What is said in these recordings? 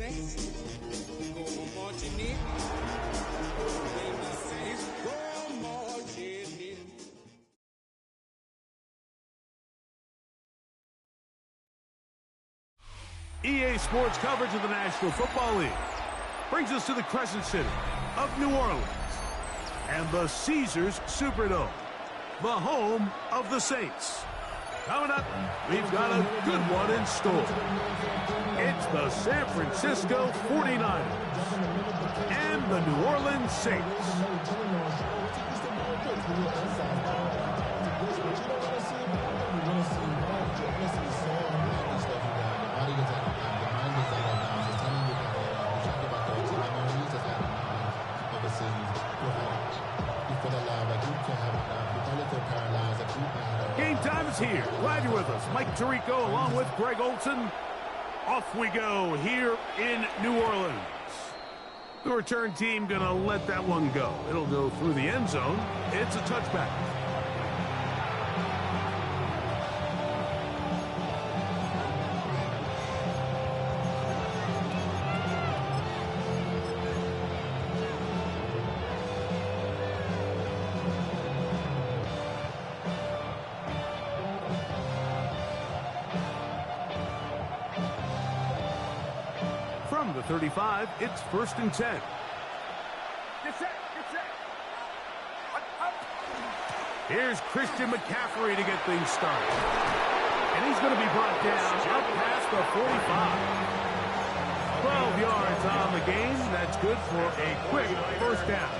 EA Sports coverage of the National Football League brings us to the Crescent City of New Orleans and the Caesars Superdome, the home of the Saints. Coming up, we've got a good one in store. It's the San Francisco 49ers and the New Orleans Saints. Game time is here. Glad you're with us. Mike Tirico along with Greg Olson. Off we go here in New Orleans. The return team going to let that one go. It'll go through the end zone. It's a touchback. From the 35, it's 1st and 10. Here's Christian McCaffrey to get things started. And he's going to be brought down up past the 45. 12 yards on the game. That's good for a quick first down.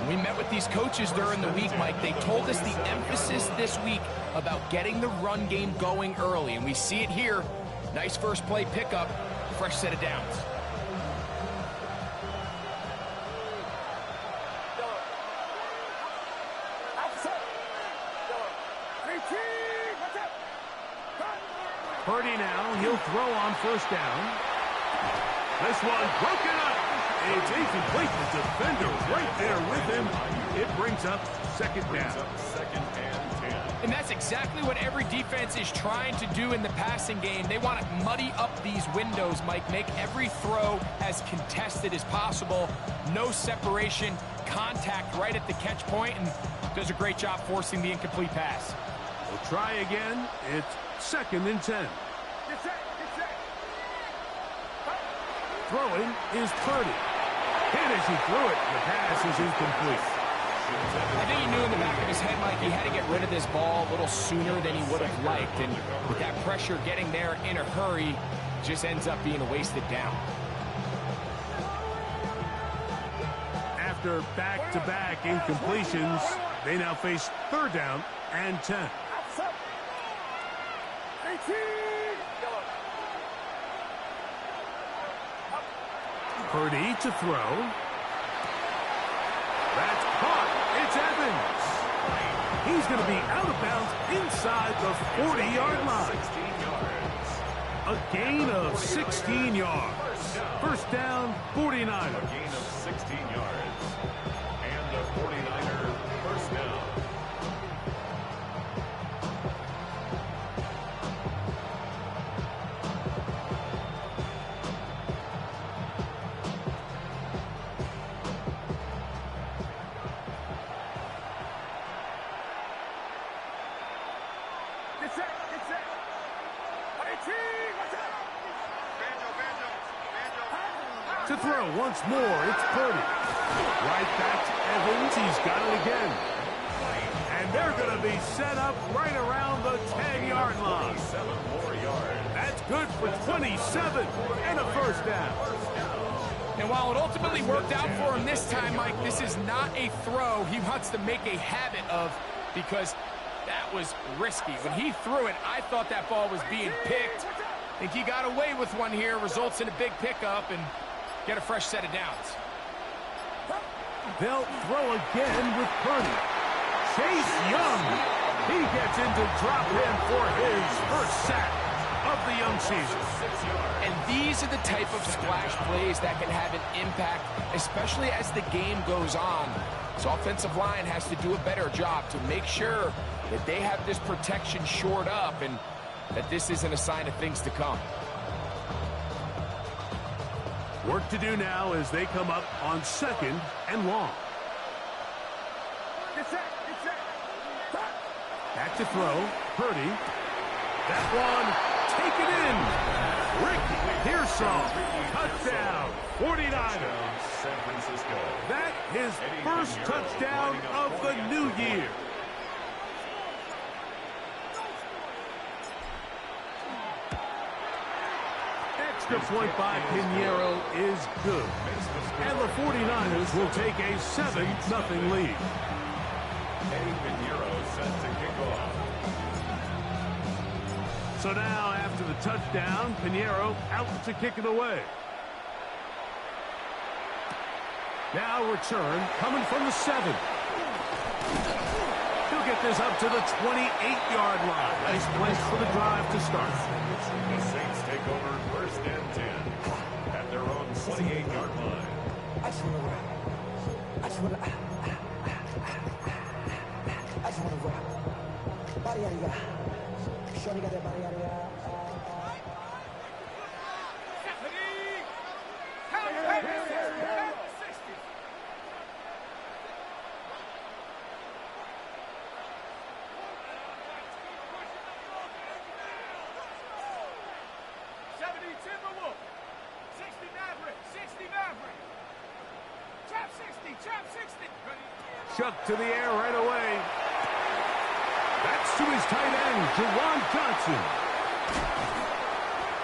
We met with these coaches during the week, Mike. They told us the emphasis this week about getting the run game going early, and we see it here. Nice first play pickup. Fresh set of downs. Purdy now, he'll throw on first down. This one broken up. It's incomplete. The defender right there with him. It brings up second down. And that's exactly what every defense is trying to do in the passing game. They want to muddy up these windows, Mike, make every throw as contested as possible. No separation, contact right at the catch point, and does a great job forcing the incomplete pass. We'll try again. It's 2nd and 10. Throwing is Purdy. Hit as he threw it. The pass is incomplete. I think he knew in the back of his head, Mike, he had to get rid of this ball a little sooner than he would have liked. And with that pressure getting there in a hurry, just ends up being a wasted down. After back-to-back incompletions, they now face 3rd down and 10. Purdy to throw. That's caught. It's Evans. He's going to be out of bounds inside the 40-yard line. A gain of 16 yards. First down, 49ers. A gain of 16 yards. And the 49er first down. To throw once more, it's Purdy. Right back to Evans. He's got it again. And they're going to be set up right around the 10-yard line. 7 more yards. That's good for 27 and a first down. And while it ultimately worked out for him this time, Mike, this is not a throw he wants to make a habit of, because that was risky. When he threw it, I thought that ball was being picked. I think he got away with one here, results in a big pickup, and get a fresh set of downs. They'll throw again with Purdy. Chase Young. He gets in to drop him for his first sack of the young season. And these are the type of splash plays that can have an impact, especially as the game goes on. So offensive line has to do a better job to make sure that they have this protection shored up and that this isn't a sign of things to come. Work to do now as they come up on 2nd and long. Back to throw. Purdy. That one taken in. Ricky Pearsall. Touchdown. 49ers. San Francisco. That his first touchdown of the new year. Extra point by Pinheiro is good. And the 49ers will take a 7-0 lead. Eddie Pinheiro set to kick off. So now, after the touchdown, Pinheiro out to kick it away. Now return coming from the 7. He'll get this up to the 28-yard line. Nice place for the drive to start. The Saints take over 1st and 10 at their own 28-yard line. I just want to rock. Body area. Shorty got that body area. Chuck to the air right away. That's to his tight end, Jawan Johnson.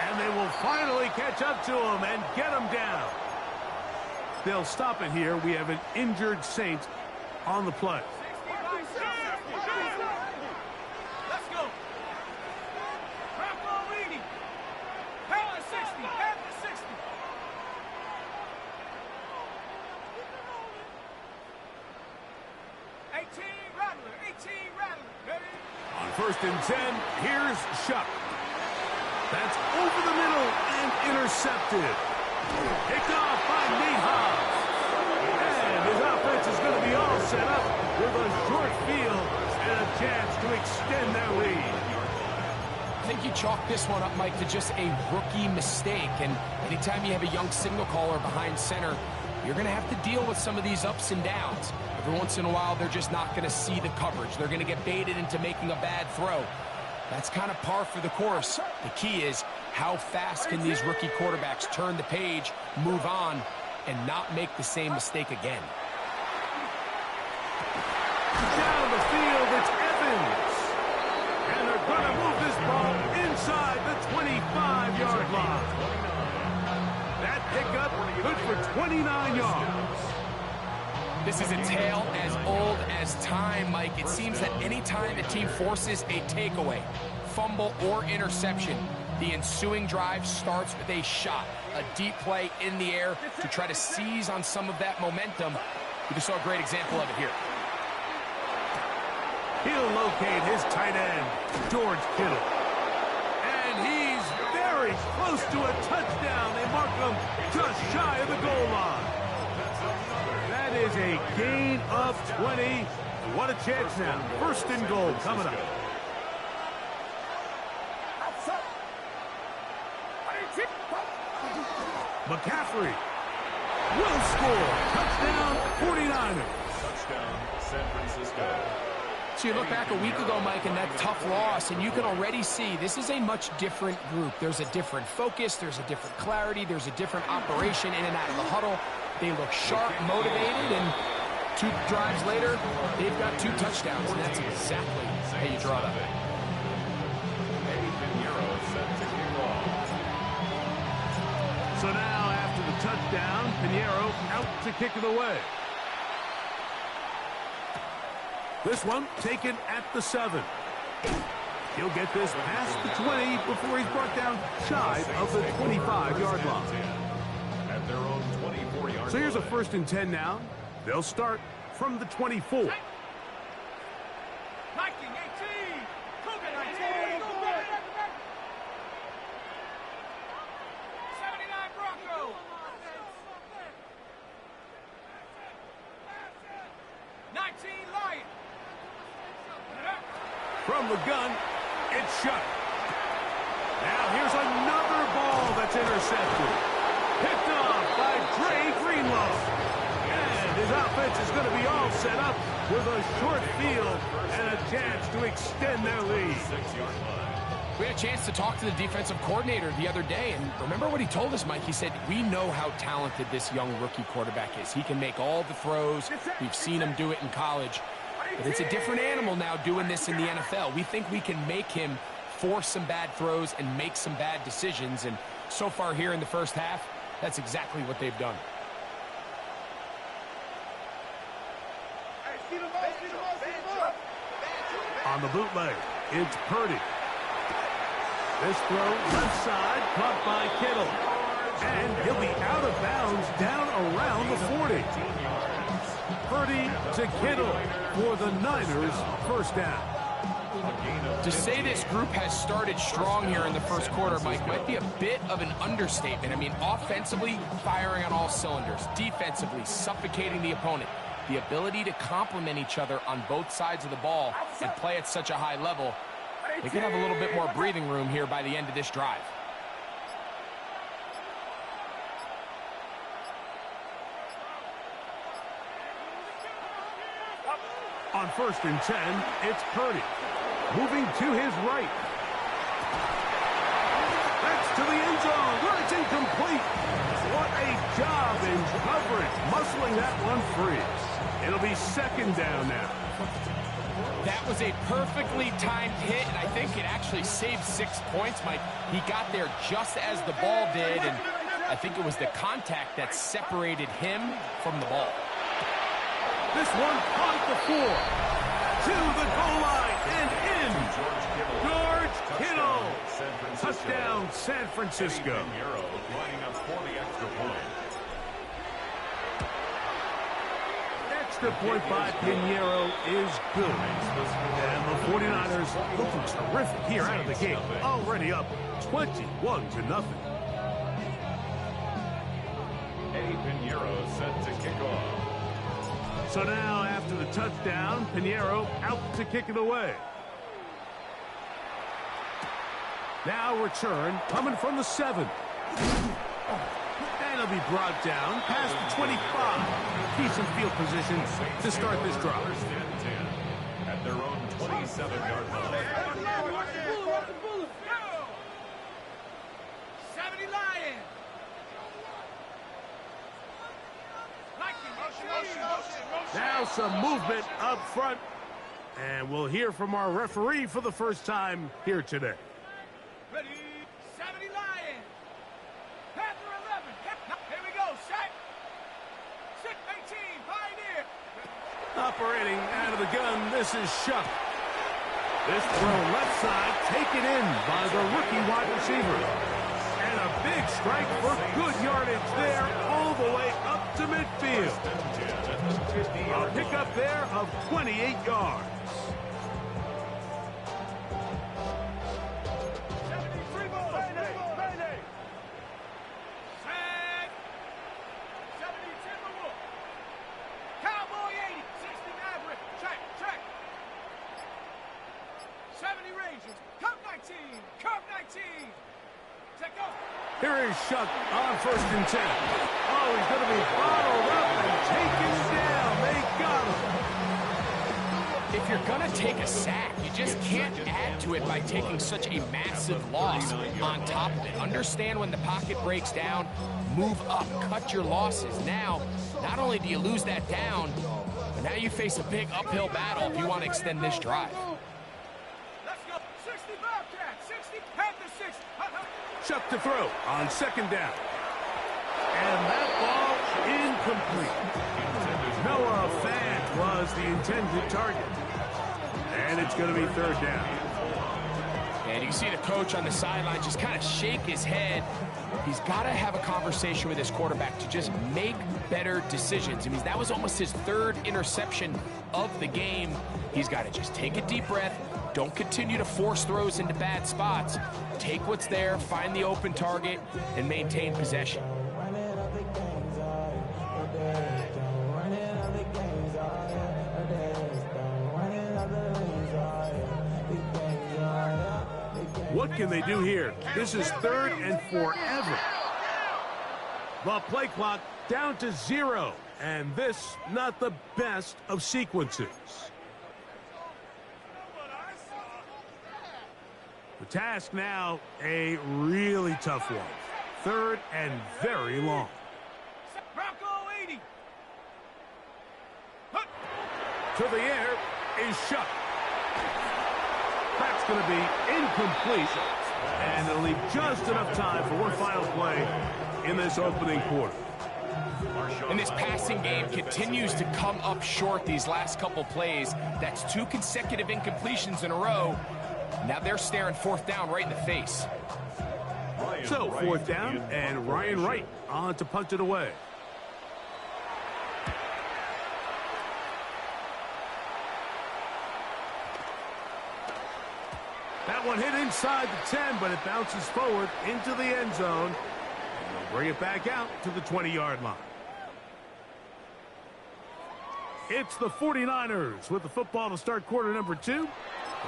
And they will finally catch up to him and get him down. They'll stop it here. We have an injured Saint on the play. Let's go. 18 Rattler. On 1st and 10, here's Shuck. That's over the middle and intercepted. Picked off by Nate Hobbs. And his offense is going to be all set up with a short field and a chance to extend their lead. I think you chalk this one up, Mike, to just a rookie mistake. And anytime you have a young signal caller behind center, you're going to have to deal with some of these ups and downs. Every once in a while, they're just not going to see the coverage. They're going to get baited into making a bad throw. That's kind of par for the course. The key is how fast can these rookie quarterbacks turn the page, move on, and not make the same mistake again. Down the field, it's Evans. And they're going to move this ball inside the 25-yard line. That pickup good for 29 yards. This is a tale as old as time, Mike. It seems that any time a team forces a takeaway, fumble, or interception, the ensuing drive starts with a shot, a deep play in the air to try to seize on some of that momentum. We just saw a great example of it here. He'll locate his tight end, George Kittle. And he's very close to a touchdown. They mark him just shy of the goal line. That is a gain of 20. What a chance now. 1st and goal coming up. McCaffrey will score. Touchdown, 49ers. Touchdown, San Francisco. So you look back a week ago, Mike, and that tough loss, and you can already see this is a much different group. There's a different focus. There's a different clarity. There's a different operation in and out of the huddle. They look sharp, motivated, and 2 drives later, they've got 2 touchdowns, and that's exactly how you draw it up. Eddie Pinheiro set to kick off. So now, after the touchdown, Pinheiro out to kick it away. This one taken at the 7. He'll get this past the 20 before he's brought down shy of the 25-yard line. At their own 24-yard So here's a line. 1st and 10 now. They'll start from the 24. Viking 18, Cougar 19, 79 Bronco, 19 Lion. From the gun, it's shut. Now here's another ball that's intercepted. Picked off by Dre Greenlaw. And his offense is going to be all set up with a short field and a chance to extend their lead. 6-yard line. We had a chance to talk to the defensive coordinator the other day, and remember what he told us, Mike? He said, we know how talented this young rookie quarterback is. He can make all the throws. We've seen him do it in college. But it's a different animal now doing this in the NFL. We think we can make him force some bad throws and make some bad decisions, and so far here in the first half, that's exactly what they've done. On the bootleg, it's Purdy. This throw left side, caught by Kittle. And he'll be out of bounds down around the 40. Purdy to Kittle for the Niners first down. To say this group has started strong here in the first quarter, Mike, might be a bit of an understatement. I mean, offensively, firing on all cylinders. Defensively, suffocating the opponent. The ability to complement each other on both sides of the ball and play at such a high level, they could have a little bit more breathing room here by the end of this drive. On 1st and 10, it's Purdy. Moving to his right. That's to the end zone, where it's incomplete. What a job in coverage, muscling that one free. It'll be 2nd down now. That was a perfectly timed hit, and I think it actually saved 6 points, Mike. He got there just as the ball did, and I think it was the contact that separated him from the ball. This one on the 4. To the goal line and in. George Kittle. Touchdown, San Francisco. Lining up for the extra point. Extra point by Pinheiro is good. And the 49ers looking terrific here out of the gate. Already up 21-0. Eddie Pinheiro set to kick off. So now, after the touchdown, Pinheiro out to kick it away. Now return, coming from the 7. And he'll be brought down past the 25. Decent field position to start this drive. 1st and 10 at their own 27-yard line. 70 Lions. Now some movement up front. And we'll hear from our referee for the first time here today. Ready? 70 Lions. Panther 11. Here we go. Set. 6-18. Pioneer. Operating out of the gun, this is Shuck. This throw left side, taken in by the rookie wide receiver. And a big strike for good yardage there, all the way up to midfield. A pickup there of 28 yards. 73 ball. Mayday. Set. 70 Timberwolf. Cowboy 80. 60 Maverick. Check. 70 Rangers. Curve 19. Curve 19. Check go. Here is Shuck on 1st and 10. Oh, he's going to be bottled up and taken down. They got him. If you're going to take a sack, you just can't add to it by taking such a massive loss on top of it. Understand when the pocket breaks down, move up, cut your losses. Now, not only do you lose that down, but now you face a big uphill battle if you want to extend this drive. Let's go. 60 Bobcat. 60. Head to 6. Shuck to throw on 2nd down. And that ball incomplete. Noah Fant was the intended target. And it's going to be 3rd down. And you can see the coach on the sideline just kind of shake his head. He's got to have a conversation with his quarterback to just make better decisions. I mean, that was almost his 3rd interception of the game. He's got to just take a deep breath. Don't continue to force throws into bad spots. Take what's there, find the open target, and maintain possession. What can they do here? This is 3rd and forever. The play clock down to 0. And this, not the best of sequences. The task now, a really tough one. 3rd and very long. Bronco 80. To the air is shut. That's going to be incomplete. And it'll leave just enough time for one final play in this opening quarter. And this passing game continues to come up short these last couple plays. That's 2 consecutive incompletions in a row. Now they're staring 4th down right in the face. So 4th down, and Ryan Wright on to punt it away. That one hit inside the 10, but it bounces forward into the end zone. And they'll bring it back out to the 20-yard line. It's the 49ers with the football to start quarter number 2.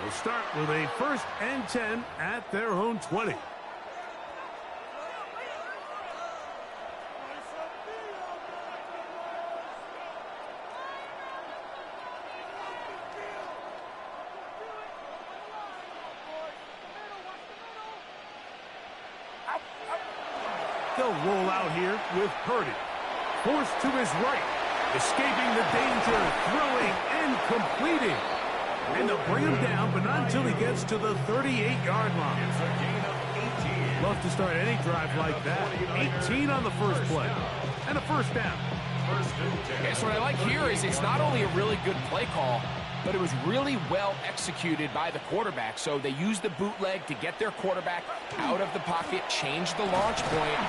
They'll start with a 1st and 10 at their own 20. They'll roll out here with Purdy. Forced to his right. Escaping the danger, throwing and completing. And they'll bring him down, but not until he gets to the 38-yard line. It's a gain of 18. Love to start any drive like that. 18 on the first play. And a 1st down. 1st and 10. Okay, so what I like here is it's not only a really good play call, but it was really well executed by the quarterback. So they used the bootleg to get their quarterback out of the pocket, change the launch point,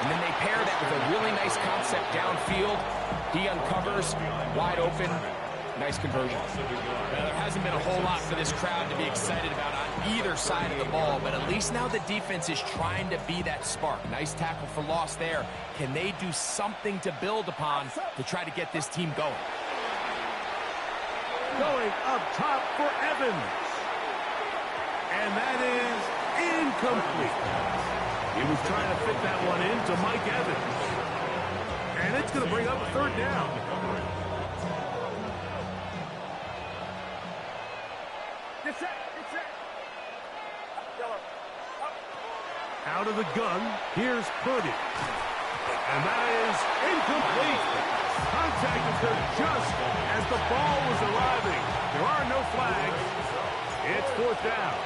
and then they pair that with a really nice concept downfield. He uncovers, wide open, nice conversion. Now, there hasn't been a whole lot for this crowd to be excited about on either side of the ball, but at least now the defense is trying to be that spark. Nice tackle for loss there. Can they do something to build upon to try to get this team going? Going up top for Evans. And that is incomplete. He was trying to fit that one into Mike Evans. And it's going to bring up 3rd down. Get set. Get set. Out of the gun, here's Purdy. And that is incomplete. Contact occurred just as the ball was arriving. There are no flags. It's 4th down.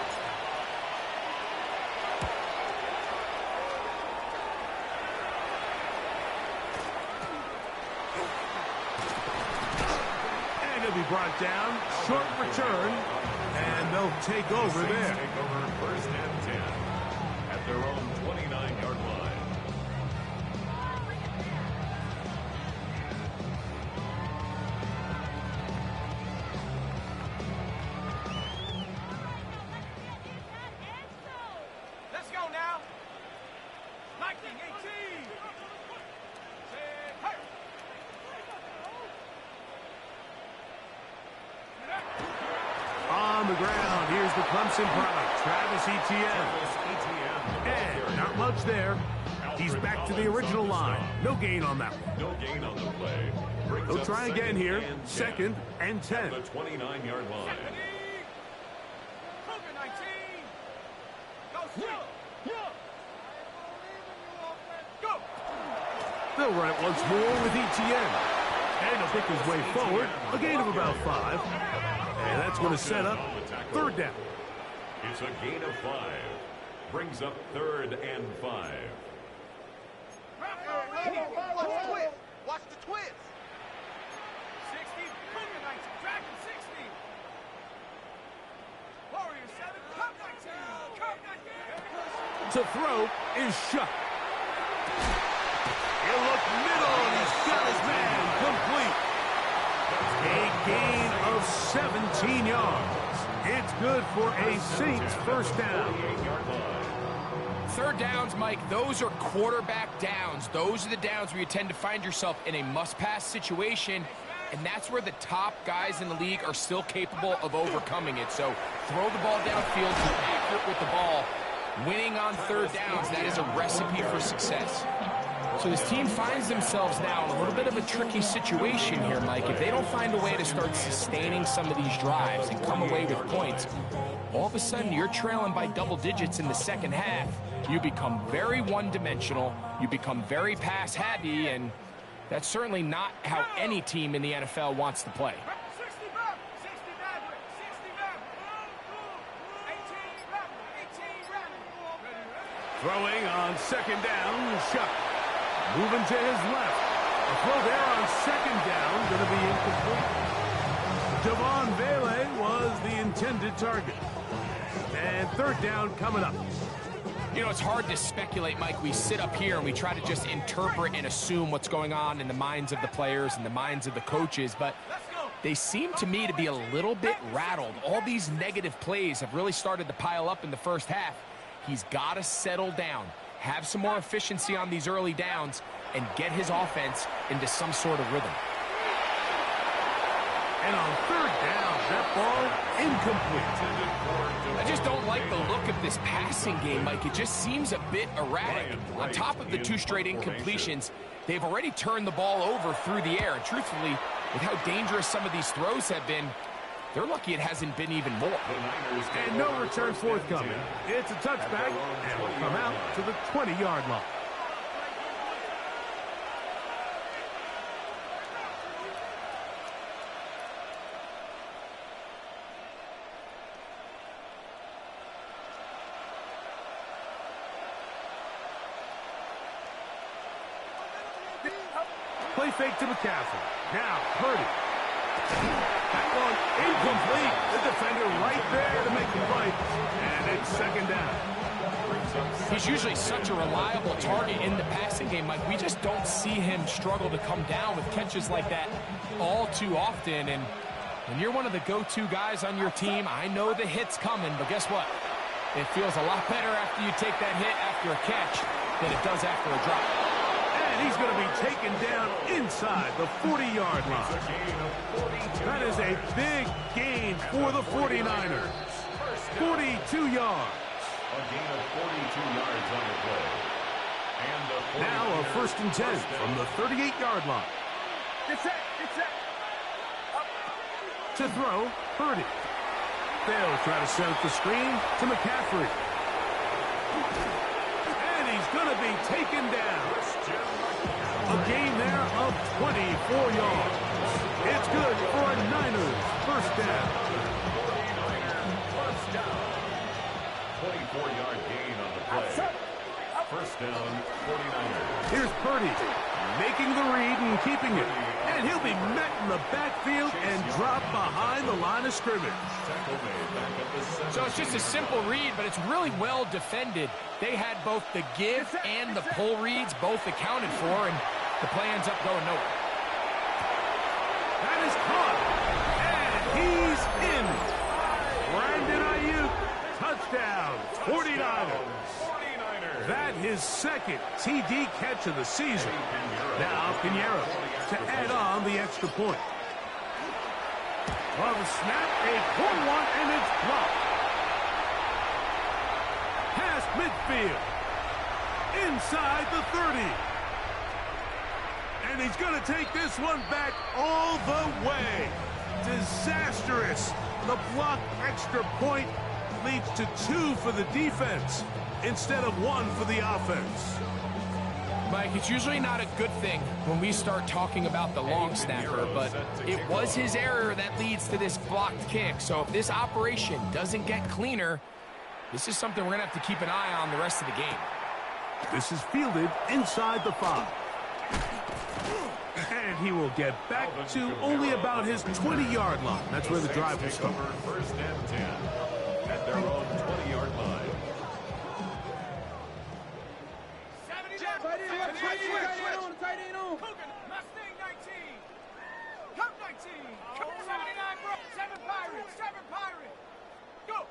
And he'll be brought down. Short return. And they'll take over there. Take over 1st and 10 at their own 29-yard line. Let's go now. 1918. Hey. On the ground, here's the Clemson product, Travis Etienne. And not much there. He's back to the original line. No gain on that one. No gain on the play. They'll try again here. 2nd and 10. The 29-yard line. Cougar 19. Go straight. Go. They'll run it once more with Etienne. And he'll pick his way forward. A gain of about 5. And that's going to set up 3rd down. It's a gain of 5. Brings up 3rd and 5. Watch the twist. Watch the twist. 60. Cougar 19. Dragon 60. Warrior 7. Cup 19. Cup 19. To throw is shut. He'll look middle, and he's got his man complete. A gain of 17 yards. It's good for a Saints 1st down. 3rd downs, Mike, those are quarterback downs. Those are the downs where you tend to find yourself in a must-pass situation, and that's where the top guys in the league are still capable of overcoming it. So throw the ball downfield, be accurate with the ball. Winning on 3rd downs, that is a recipe for success. So this team finds themselves now in a little bit of a tricky situation here, Mike. If they don't find a way to start sustaining some of these drives and come away with points, all of a sudden you're trailing by double digits in the second half. You become very one-dimensional, you become very pass-happy, and that's certainly not how any team in the NFL wants to play. Throwing on second down, Shuck. Moving to his left. A throw there on second down, going to be incomplete. Javon Bailey was the intended target. And third down coming up. You know, it's hard to speculate, Mike. We sit up here and we try to just interpret and assume what's going on in the minds of the players and the minds of the coaches, but they seem to me to be a little bit rattled. All these negative plays have really started to pile up in the first half. He's got to settle down, have some more efficiency on these early downs, and get his offense into some sort of rhythm. And on third down, that ball incomplete. I just don't like the look of this passing game, Mike. It just seems a bit erratic. On top of the 2 straight incompletions, they've already turned the ball over through the air. And truthfully, with how dangerous some of these throws have been, they're lucky it hasn't been even more. And no return forthcoming. It's a touchback, and will come out to the 20-yard line. Play fake to McCaffrey. Now, Purdy. That one incomplete. The defender right there to make the play. And it's second down. He's usually such a reliable target in the passing game, Mike. We just don't see him struggle to come down with catches like that all too often. And when you're one of the go-to guys on your team, I know the hit's coming, but guess what? It feels a lot better after you take that hit after a catch than it does after a drop. And he's going to be taken down inside the 40-yard line. That is a big gain for the 49ers. 42 yards. A gain of 42 yards on the play. And now a 1st and 10 from the 38-yard line. Get set, get set. To throw, Purdy. They'll try to set up the screen to McCaffrey. And he's going to be taken down. A gain there of 24 yards. It's good for a Niners first down. 24-yard gain on the play. First down, 49ers. Here's Purdy making the read and keeping it. And he'll be met in the backfield and dropped behind the line of scrimmage. So it's just a simple read, but it's really well defended. They had both the give and the pull reads both accounted for, and the play ends up going nowhere. That is caught. And he's in. Brandon Ayuk, touchdown, 49ers. That his second TD catch of the season. Now Pinheiro to add on the extra point. Well, the snap, a poor one, and it's blocked. Past midfield. Inside the 30. And he's going to take this one back all the way. Disastrous. The blocked extra point leads to 2 for the defense instead of 1 for the offense. Mike, it's usually not a good thing when we start talking about the long snapper, but it was his error that leads to this blocked kick. So if this operation doesn't get cleaner, this is something we're going to have to keep an eye on the rest of the game. This is fielded inside the 5. And he will get back to only about his 20-yard line. That's where the drive will start. First and 10 at their own 20-yard line. Tight end on. Mustang 19. Cup 19. Cup 79, bro. 7 Pirates. 7 Pirates. Go.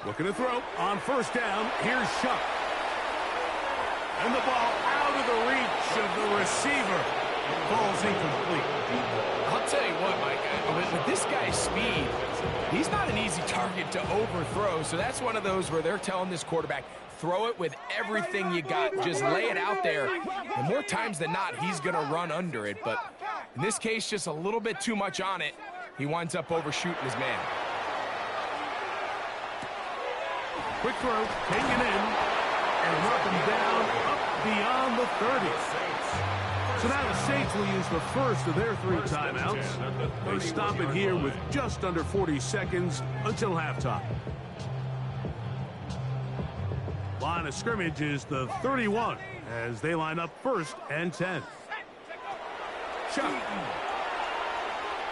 Looking to throw on first down. Here's Shuck. And the ball out of the reach of the receiver. Ball's incomplete. I'll tell you what, Mike, with this guy's speed, he's not an easy target to overthrow. So that's one of those where they're telling this quarterback, throw it with everything you got. Just lay it out there. And more times than not, he's going to run under it. But in this case, just a little bit too much on it. He winds up overshooting his man. Quick throw, taken in, and knock him down up beyond the 30. So now the Saints will use the first of their 3 timeouts. They stop it here with just under 40 seconds until halftime. Line of scrimmage is the 31 as they line up 1st and 10. Shot.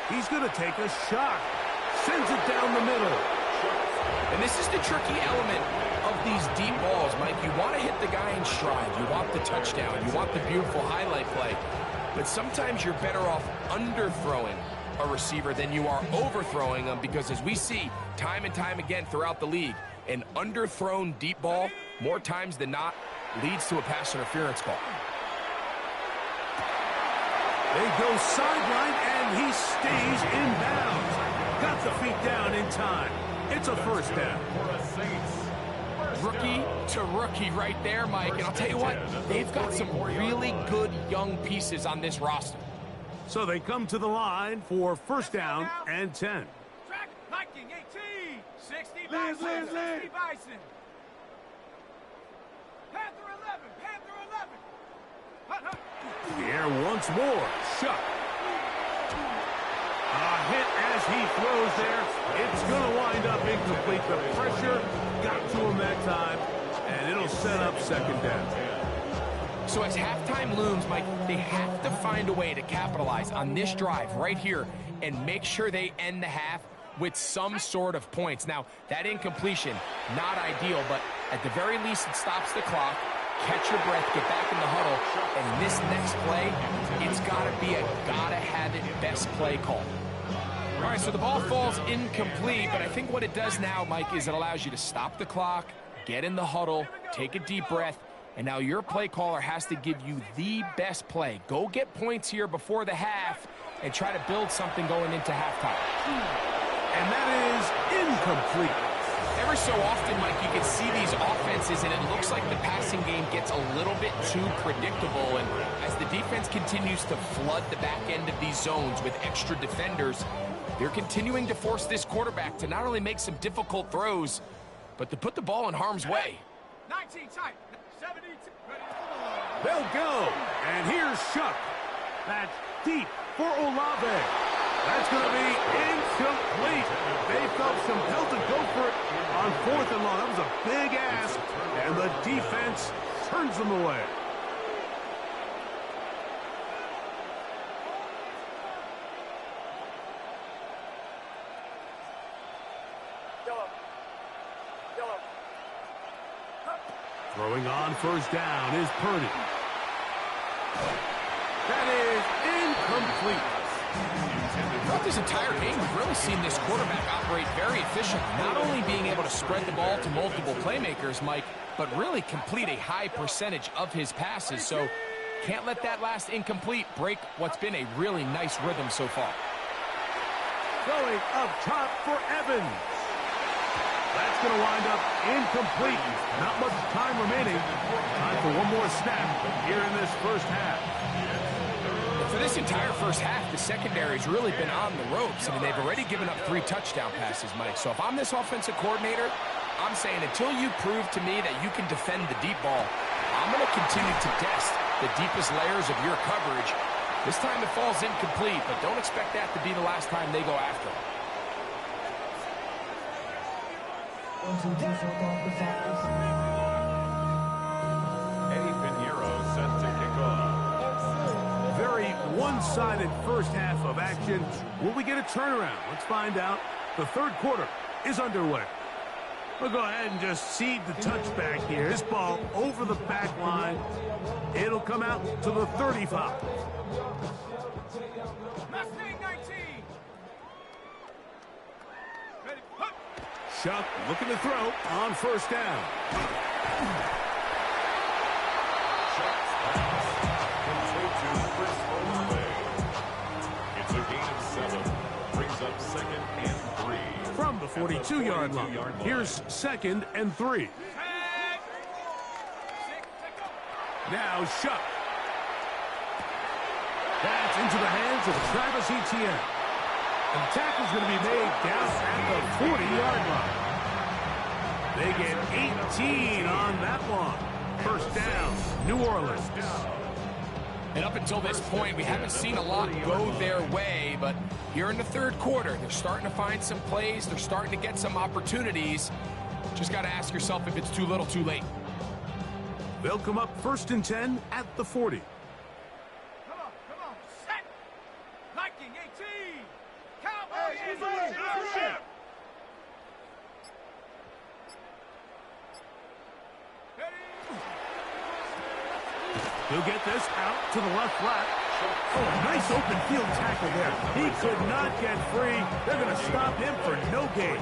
He's going to take a shot. Sends it down the middle. And this is the tricky element of these deep balls, Mike. You want to hit the guy in stride. You want the touchdown. You want the beautiful highlight play. But sometimes you're better off underthrowing a receiver than you are overthrowing them, because as we see time and time again throughout the league, an underthrown deep ball, more times than not, leads to a pass interference call. They go sideline, and he stays in bounds. Got the feet down in time. It's a first down. Rookie to rookie right there, Mike. And I'll tell you what, they've got some really good young pieces on this roster. So they come to the line for 1st down and 10. Track, Viking 18. 60 Bison. 60 Bison. Panther 11. Panther 11. The air once more. Shot. A hit as he throws there. It's going to wind up incomplete. The pressure got to him that time, and it'll set up 2nd down. So as halftime looms, Mike, they have to find a way to capitalize on this drive right here and make sure they end the half with some sort of points. Now, that incompletion, not ideal, but at the very least it stops the clock. Catch your breath, get back in the huddle, and this next play, it's got to be a gotta-have-it best play call. All right, so the ball falls incomplete, but I think what it does now, Mike, is it allows you to stop the clock, get in the huddle, take a deep breath, and now your play caller has to give you the best play. Go get points here before the half and try to build something going into halftime. And that is incomplete. Every so often, Mike, you can see these offenses, and it looks like the passing game gets a little bit too predictable. And as the defense continues to flood the back end of these zones with extra defenders, they're continuing to force this quarterback to not only make some difficult throws, but to put the ball in harm's way. 19 tight. 72. They'll go. And here's Shuck. That's deep for Olave. That's going to be incomplete. They felt compelled to go for it on 4th and long. That was a big ask, and the defense turns them away. Throwing on 1st down is Purdy. That is incomplete. Throughout this entire game, we've really seen this quarterback operate very efficiently, not only being able to spread the ball to multiple playmakers, Mike, but really complete a high percentage of his passes. So can't let that last incomplete break what's been a really nice rhythm so far. Throwing up top for Evans. That's going to wind up incomplete. Not much time remaining. Time for one more snap here in this 1st half. For this entire 1st half, the secondary's really been on the ropes. I mean, they've already given up 3 touchdown passes, Mike. So if I'm this offensive coordinator, I'm saying until you prove to me that you can defend the deep ball, I'm going to continue to test the deepest layers of your coverage. This time it falls incomplete, but don't expect that to be the last time they go after him. Eddie Pinheiro set to kick off. Very one-sided 1st half of action. Will we get a turnaround? Let's find out. The 3rd quarter is underway. We'll go ahead and just cede the touchback here. This ball over the back line. It'll come out to the 35. Mustang 19. Ready. Hup. Shuck looking to throw on 1st down. It's a gain of 7. Brings up 2nd and 3. From the 42-yard line. Here's 2nd and 3. Now Shuck. That's into the hands of Travis Etienne. And the tackle's going to be made down at the 40-yard line. They get 18 on that one. First down, New Orleans. And up until this point, we haven't seen a lot go their way, but here in the third quarter, they're starting to find some plays. They're starting to get some opportunities. Just got to ask yourself if it's too little, too late. They'll come up 1st and 10 at the 40. Come on, set. Viking 18. Cowboys leadership. He'll get this out to the left flat. Oh, nice open field tackle there. He could not get free. They're going to stop him for no gain.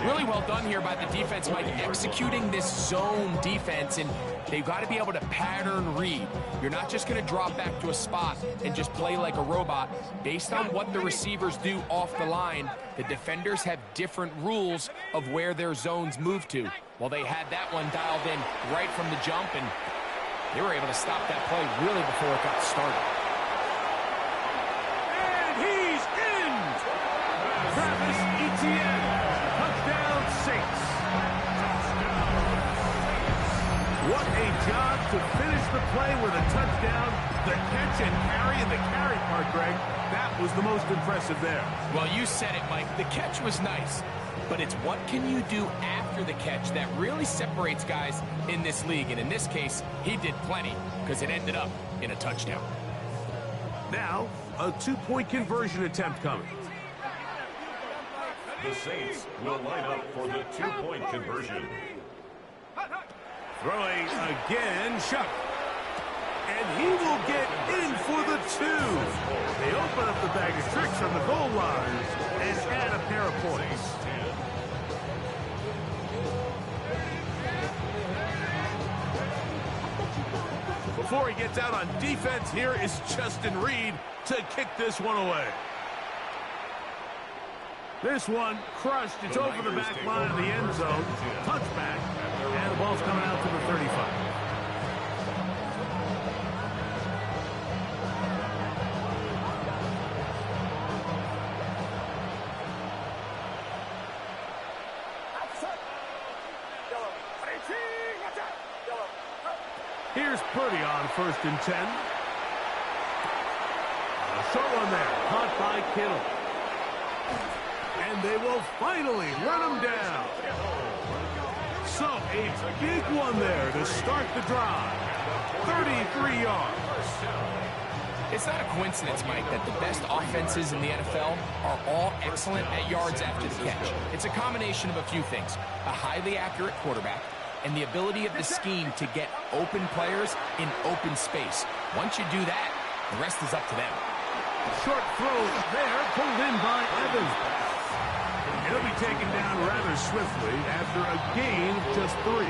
Really well done here by the defense, Mike, executing this zone defense, and they've got to be able to pattern read. You're not just going to drop back to a spot and just play like a robot. Based on what the receivers do off the line, the defenders have different rules of where their zones move to. Well, they had that one dialed in right from the jump, and they were able to stop that play really before it got started. And he's in! Travis Etienne. Touchdown, Saints. What a job to finish the play with a touchdown. The catch and carry, and the carry part, Greg, that was the most impressive there. Well, you said it, Mike. The catch was nice, but it's what can you do after the catch that really separates guys in this league. And in this case, he did plenty because it ended up in a touchdown. Now, a 2-point conversion attempt coming. The Saints will line up for the 2-point conversion. Throwing again, Shuck. And he will get in for the 2. They open up the bag of tricks on the goal line and add a pair of points. Before he gets out on defense, here is Justin Reed to kick this one away. This one crushed. It's over the back line of the end zone. Touchback. And the ball's coming out to the 35. Here's Purdy on 1st and 10. A short one there, caught by Kittle. And they will finally run him down. So a big one there to start the drive. 33 yards. It's not a coincidence, Mike, that the best offenses in the NFL are all excellent at yards after the catch. It's a combination of a few things. A highly accurate quarterback, and the ability of the scheme to get open players in open space. Once you do that, the rest is up to them. Short throw there, pulled in by Evans. He'll be taken down rather swiftly after a gain of just 3.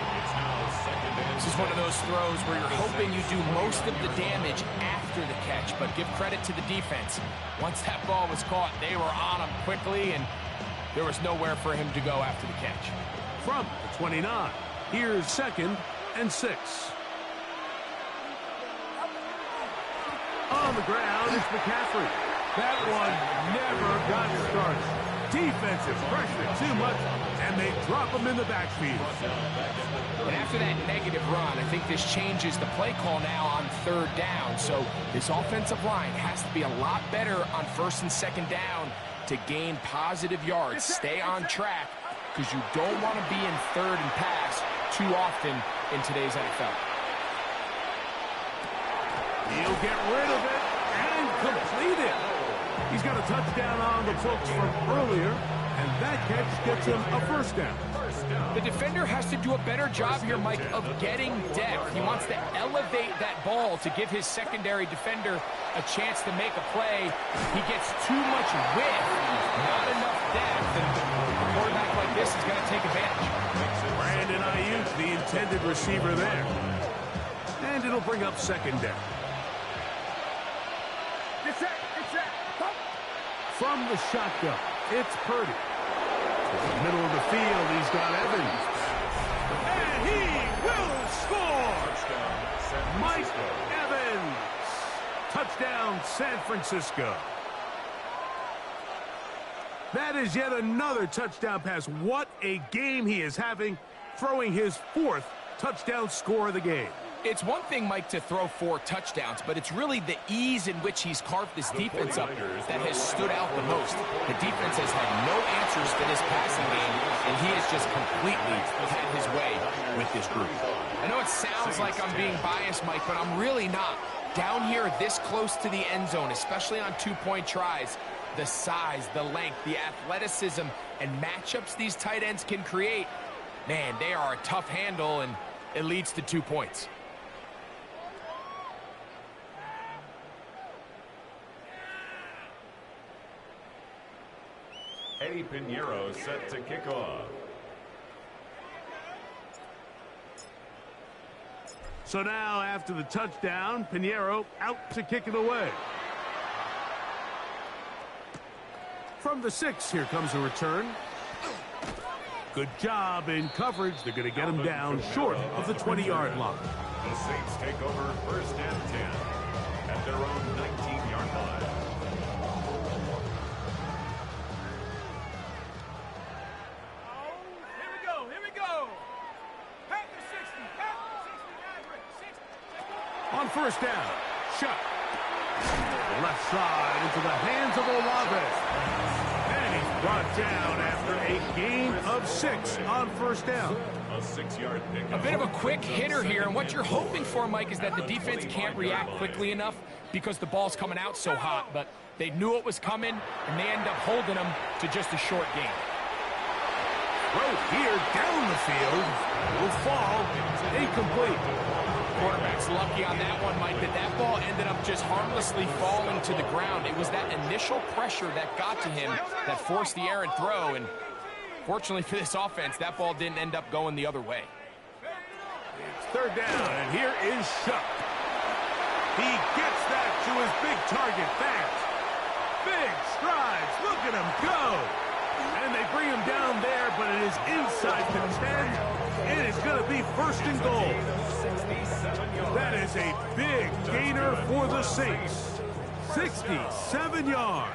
This is one of those throws where you're hoping you do most of the damage after the catch, but give credit to the defense. Once that ball was caught, they were on him quickly, and there was nowhere for him to go after the catch. From the 29. Here's 2nd and 6. On the ground, it's McCaffrey. That one never got started. Defensive pressure too much, and they drop him in the backfield. And after that negative run, I think this changes the play call now on 3rd down. So this offensive line has to be a lot better on 1st and 2nd down to gain positive yards. Stay on track, because you don't want to be in 3rd and pass too often in today's NFL. He'll get rid of it and complete it. He's got a touchdown on the books from earlier, and that catch gets him a 1st down. The defender has to do a better job here, Mike, of getting depth. He wants to elevate that ball to give his secondary defender a chance to make a play. He gets too much width, not enough depth, and a quarterback like this is going to take advantage. Brandon Ayuk, the intended receiver there. And it'll bring up 2nd down. From the shotgun, it's Purdy. To the middle of the field, he's got Evans. And he will score! Touchdown, San Mike Francisco. Evans. Touchdown, San Francisco. That is yet another touchdown pass. What a game he is having, throwing his 4th touchdown score of the game. It's one thing, Mike, to throw 4 touchdowns, but it's really the ease in which he's carved this defense up that has stood out the most. The defense has had no answers for this passing game, and he has just completely had his way with this group. I know it sounds like I'm being biased, Mike, but I'm really not. Down here this close to the end zone, especially on 2-point tries, the size, the length, the athleticism, and matchups these tight ends can create, man, they are a tough handle, and it leads to 2 points. Eddie Pinheiro set to kick off. So now, after the touchdown, Pinheiro out to kick it away. From the 6, here comes a return. Good job in coverage. They're going to get him down short of the 20-yard line. The Saints take over 1st and 10 at their own 19-yard line. Here we go. Pack the 60, pack the 60, On 1st down, Shuck. The left side into the hands of Olave. And he's brought down after a gain of 6 on 1st down. A 6-yard pickup. A bit of a quick hitter here, and what you're hoping for, Mike, is that the defense can't react quickly enough because the ball's coming out so hot, but they knew it was coming, and they end up holding them to just a short gain. Throw here down the field. Will fall. Incomplete. Quarterback's lucky on that one, Mike, that ball ended up just harmlessly falling to the ground. It was that initial pressure that got to him that forced the errant throw, and fortunately for this offense, that ball didn't end up going the other way. It's 3rd down, and here is Shuck. He gets that to his big target fast. Big strides. Look at him go. And they bring him down there, but it is inside the 10. It is going to be 1st and goal. That is a big gainer for the Saints. 67 yards.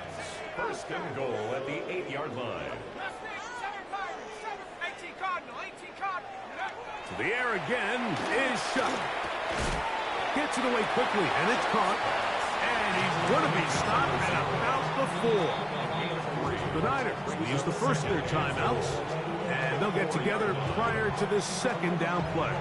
1st and goal at the 8-yard line. To the air again is Shuck. Gets it away quickly, and it's caught. And he's going to be stopped at about the 4. The Niners will use the first of their timeouts, and they'll get together prior to this 2nd down play.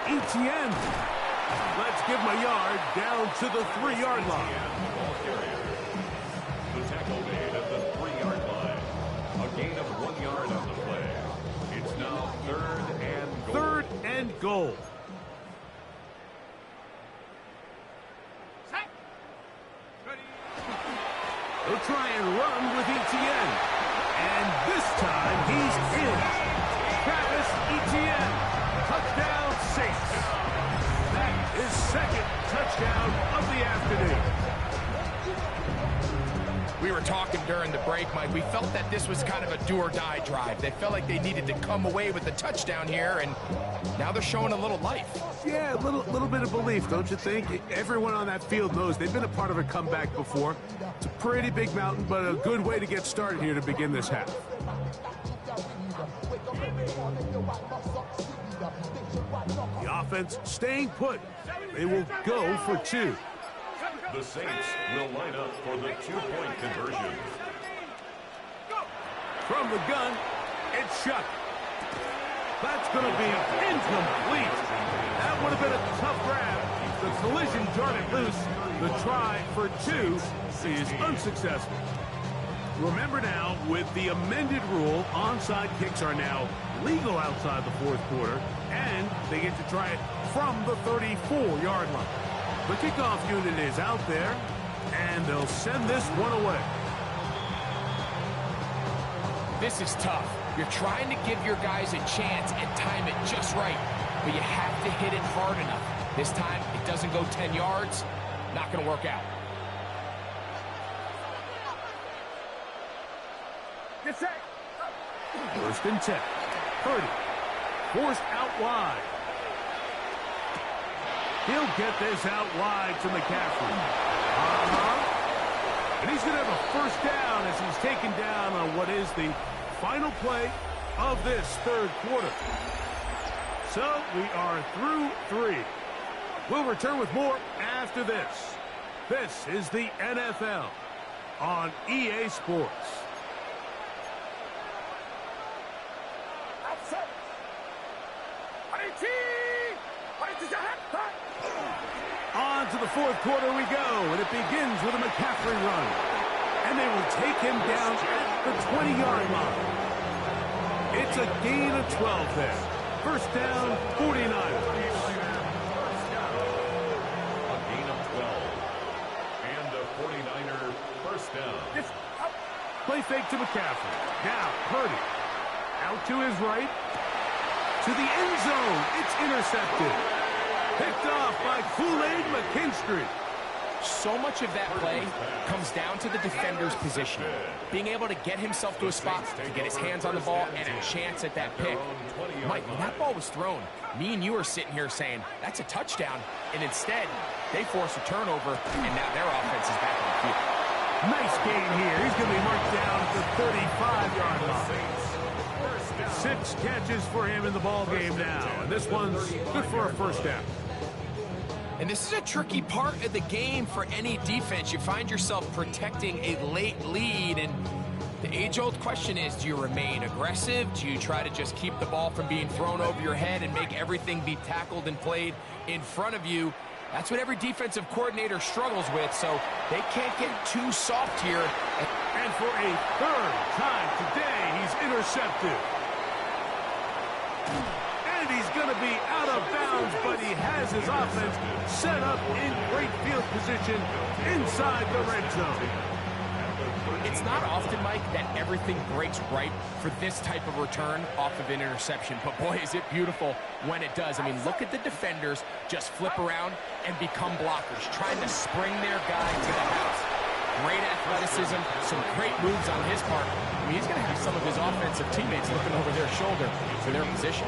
Etienne. Let's give him a yard down to the 3-yard line. The tackle made at the 3-yard line. A gain of 1 yard on the play. It's now 3rd and goal. 3rd and goal. They'll try and run with Etienne. And this time he's in. Travis Etienne. Touchdown Saints. That is 2nd touchdown of the afternoon. We were talking during the break, Mike. We felt that this was kind of a do-or-die drive. They felt like they needed to come away with the touchdown here, and now they're showing a little life. Yeah, a little bit of belief, don't you think? Everyone on that field knows they've been a part of a comeback before. It's a pretty big mountain, but a good way to get started here to begin this half. The offense staying put. They will go for 2. The Saints will line up for the 2-point conversion. From the gun, it's Shuck. That's going to be incomplete. That would have been a tough grab. The collision darted loose. The try for 2 is unsuccessful. Remember now, with the amended rule, onside kicks are now legal outside the 4th quarter, and they get to try it from the 34-yard line. The kickoff unit is out there, and they'll send this one away. This is tough. You're trying to give your guys a chance and time it just right, but you have to hit it hard enough. This time, it doesn't go 10 yards. not going to work out. Get set. First and 10. Purdy forced out wide. He'll get this out wide to McCaffrey. And he's going to have a first down as he's taken down on what is the final play of this third quarter. So we are through 3. We'll return with more after this. This is the NFL on EA Sports. On to the fourth quarter we go, and it begins with a McCaffrey run. And they will take him down at the 20-yard line. It's a gain of 12 there. First down, 49ers. A gain of 12. And a 49er first down. Play fake to McCaffrey. Now, Purdy. Out to his right. To the end zone. It's intercepted. Picked off by Kool-Aid McKinstry. So much of that play comes down to the defender's position. Being able to get himself to a spot, to get his hands on the ball, and a chance at that pick. Mike, when that ball was thrown, me and you are sitting here saying, that's a touchdown. And instead, they force a turnover, and now their offense is back on the field. Nice gain here. He's going to be marked down at the 35-yard line. 6 catches for him in the ball game now. And this one's good for a first down. And this is a tricky part of the game for any defense. You find yourself protecting a late lead, and the age-old question is, do you remain aggressive? Do you try to just keep the ball from being thrown over your head and make everything be tackled and played in front of you? That's what every defensive coordinator struggles with, so they can't get too soft here. And for a third time today, he's intercepted. And he's going to be out of bounds, but he has his offense set up in great field position inside the red zone. It's not often, Mike, that everything breaks right for this type of return off of an interception, but boy, is it beautiful when it does. I mean, look at the defenders just flip around and become blockers, trying to spring their guy to the house. Great athleticism, some great moves on his part. I mean, he's going to have some of his offensive teammates looking over their shoulder for their position.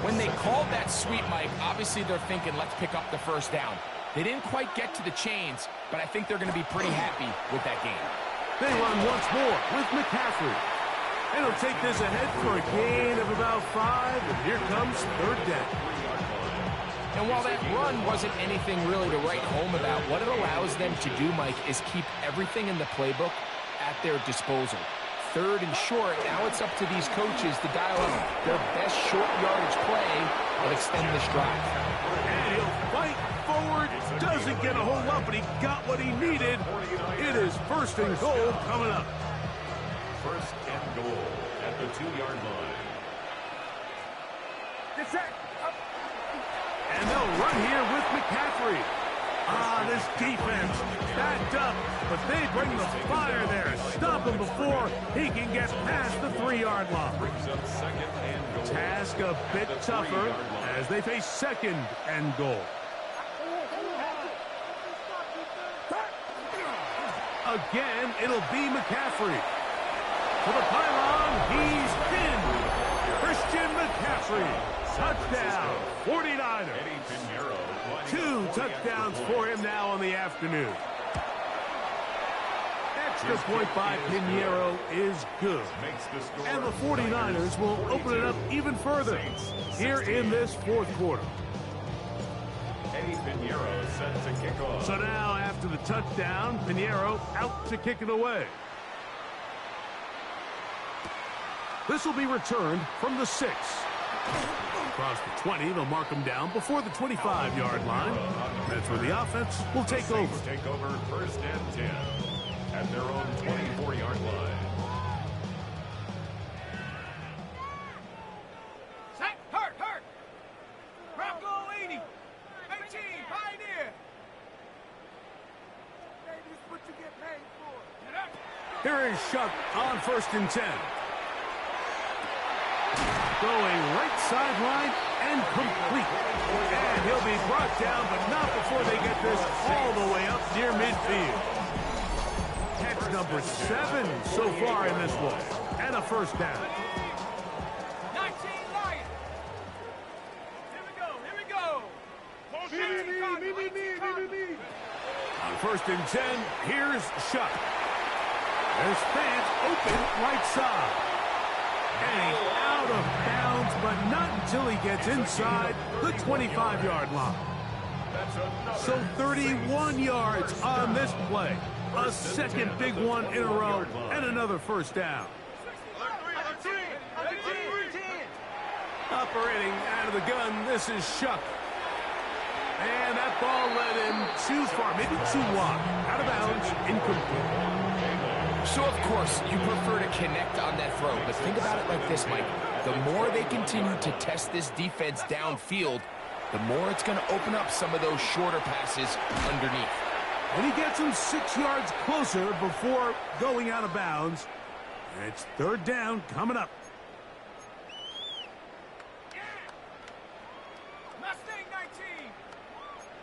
When they called that sweep, Mike, obviously they're thinking, let's pick up the first down. They didn't quite get to the chains, but I think they're going to be pretty happy with that game. They run once more with McCaffrey. And he'll take this ahead for a gain of about 5, and here comes third down. And while that run wasn't anything really to write home about, what it allows them to do, Mike, is keep everything in the playbook at their disposal. Third and short, now it's up to these coaches to dial up their best short yardage play and extend this drive. And he'll fight forward, doesn't get a whole lot, but he got what he needed. It is first and goal coming up. First and goal at the 2-yard line. Get set. And they'll run here with McCaffrey. This defense backed up, but they bring the fire there. Stop him before he can get past the 3-yard line. Brings up second and goal. Task a bit tougher as they face second and goal. Again, it'll be McCaffrey. For the pylon, he's pinned. Christian McCaffrey. Touchdown, 49ers. 2 touchdowns for him now on the afternoon. Extra point by Pinheiro is good. And the 49ers will open it up even further here in this fourth quarter. So now, after the touchdown, Pinheiro out to kick it away. This will be returned from the 6. Across the 20, they'll mark him down before the 25-yard line. That's where the offense will take over. Take over first and 10 at their own 24-yard line. Set, hurt. Bronco 80. 18, Pioneer. Hey, this is what you get paid for. Here is Shuck on first and 10. Going right sideline and incomplete. And he'll be brought down, but not before they get this all the way up near midfield. Catch number 7 so far in this one. And a first down. 19 Lions. Here we go. Here we go. On first and 10, here's Shuck. There's fans open right side. And he's out of bounds, but not until he gets inside the 25-yard line. So 31 yards on this play. A second big one in a row, and another first down. Operating out of the gun, this is Shuck. And that ball led him too far, maybe too wide. Out of bounds, incomplete. So, of course, you prefer to connect on that throw, but think about it like this, Mike. The more they continue to test this defense downfield, the more it's going to open up some of those shorter passes underneath. And he gets him 6 yards closer before going out of bounds. And it's third down coming up. Mustang 19.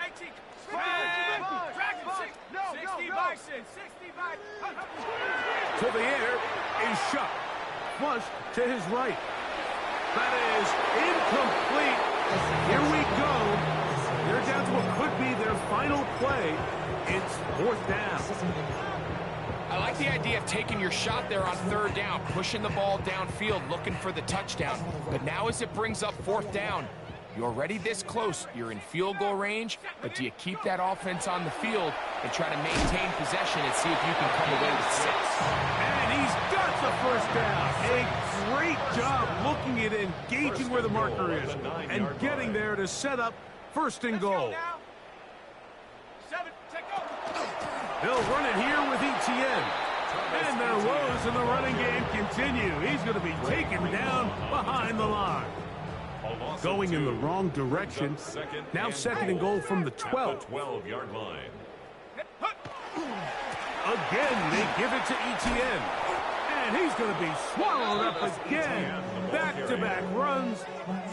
18. Dragon 60 Bison. 60 Bison. To the air is Shuck. Flush to his right. That is incomplete. Here we go. They're down to what could be their final play. It's fourth down. I like the idea of taking your shot there on third down, pushing the ball downfield, looking for the touchdown. But now as it brings up fourth down, you're already this close. You're in field goal range, but do you keep that offense on the field and try to maintain possession and see if you can come away with 6? And he's got the first down. A great job looking at engaging where the marker is and getting there to set up first and goal. They'll run it here with ETN. And their woes in the running game continue. He's going to be taken down behind the line. Going in the wrong direction. Now second and goal from the 12. 12-yard line. Again, they give it to ETN. And he's going to be swallowed up again. Back-to-back runs,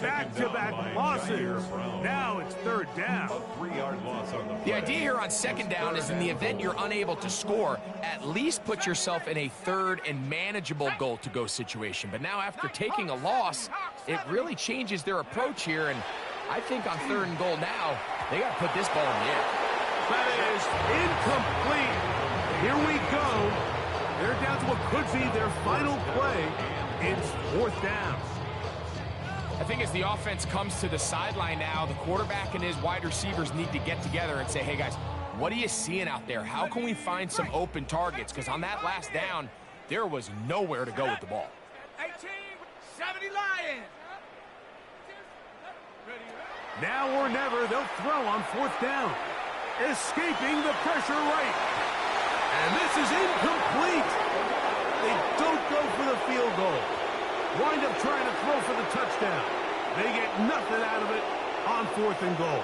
back-to-back losses. Now it's third down. A 3-yard loss on the play. The idea here on second down is in the event you're unable to score, at least put yourself in a third and manageable goal-to-go situation. But now after taking a loss, it really changes their approach here. And I think on third and goal now, they got to put this ball in the air. That is incomplete. Here we go. They're down to what could be their final play. It's fourth down. I think as the offense comes to the sideline now, the quarterback and his wide receivers need to get together and say, hey, guys, what are you seeing out there? How can we find some open targets? Because on that last down, there was nowhere to go with the ball. 70 Lions. Now or never, they'll throw on fourth down. Escaping the pressure right. And this is incomplete. They don't go for the field goal. Wind up trying to throw for the touchdown. They get nothing out of it on fourth and goal.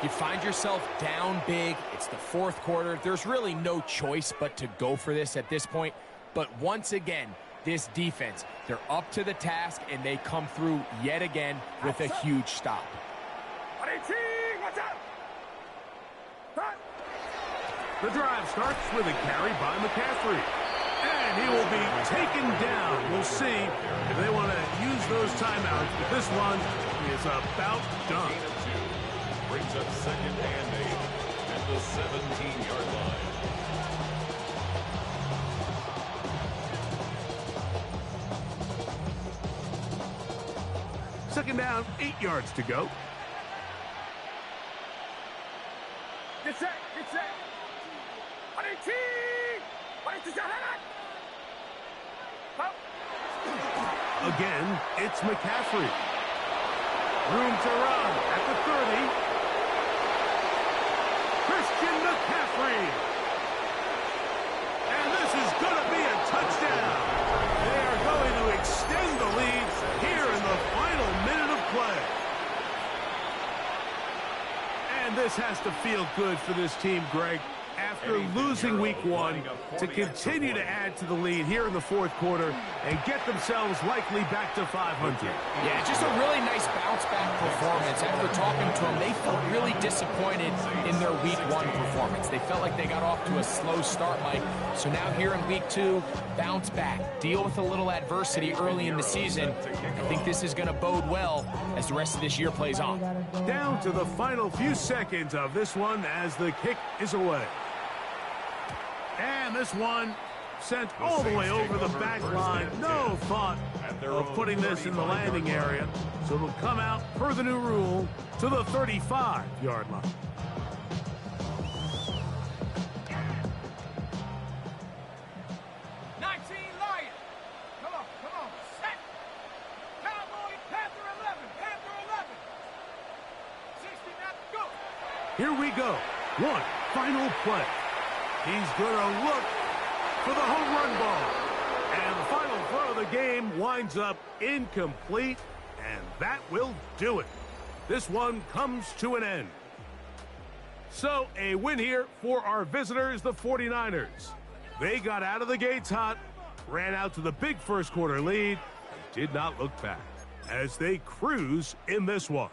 You find yourself down big. It's the fourth quarter. There's really no choice but to go for this at this point. But once again, this defense, they're up to the task, and they come through yet again with a huge stop. The drive starts with a carry by McCaffrey. And he will be taken down. We'll see if they want to use those timeouts. But this one is about done. Gain of 2. Brings up second and 8 at the 17-yard line. Second down, 8 yards to go. Get set. Get set. Again, it's McCaffrey. Room to run at the 30. Christian McCaffrey. And this is going to be a touchdown. They are going to extend the lead here in the final minute of play. And this has to feel good for this team, Greg. after losing week 1 to continue to add to the lead here in the fourth quarter and get themselves likely back to 500. Yeah, just a really nice bounce-back performance. After talking to them, they felt really disappointed in their week 1 performance. They felt like they got off to a slow start, Mike. So now here in week 2, bounce back, deal with a little adversity early in the season. I think this is going to bode well as the rest of this year plays on. Down to the final few seconds of this one as the kick is away. And this one sent all the way over the back line. No thought of putting this in the landing area. So it'll come out per the new rule to the 35-yard line. Here we go. One final play. He's going to look for the home run ball. And the final throw of the game winds up incomplete, and that will do it. This one comes to an end. So a win here for our visitors, the 49ers. They got out of the gates hot, ran out to the big first quarter lead, and did not look back as they cruise in this one.